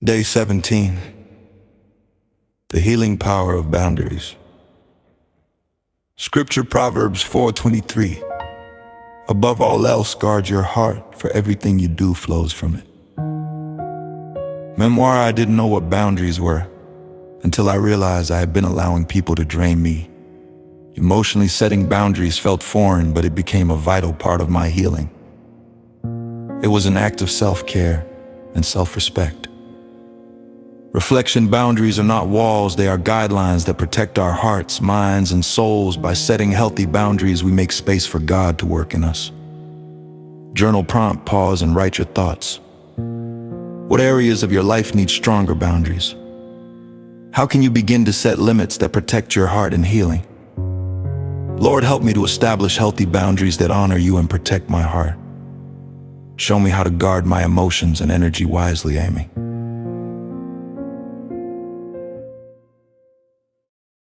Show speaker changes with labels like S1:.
S1: Day 17. The healing power of boundaries. Scripture Proverbs 4:23. Above all else, guard your heart, for everything you do flows from it. Memoir. I didn't know what boundaries were until I realized I had been allowing people to drain me. Emotionally setting boundaries felt foreign, but it became a vital part of my healing. It was an act of self-care and self-respect. Reflection. Boundaries are not walls, they are guidelines that protect our hearts, minds, and souls. By setting healthy boundaries, we make space for God to work in us. Journal prompt. Pause and write your thoughts. What areas of your life need stronger boundaries? How can you begin to set limits that protect your heart and healing? Lord, help me to establish healthy boundaries that honor you and protect my heart. Show me how to guard my emotions and energy wisely, Amy.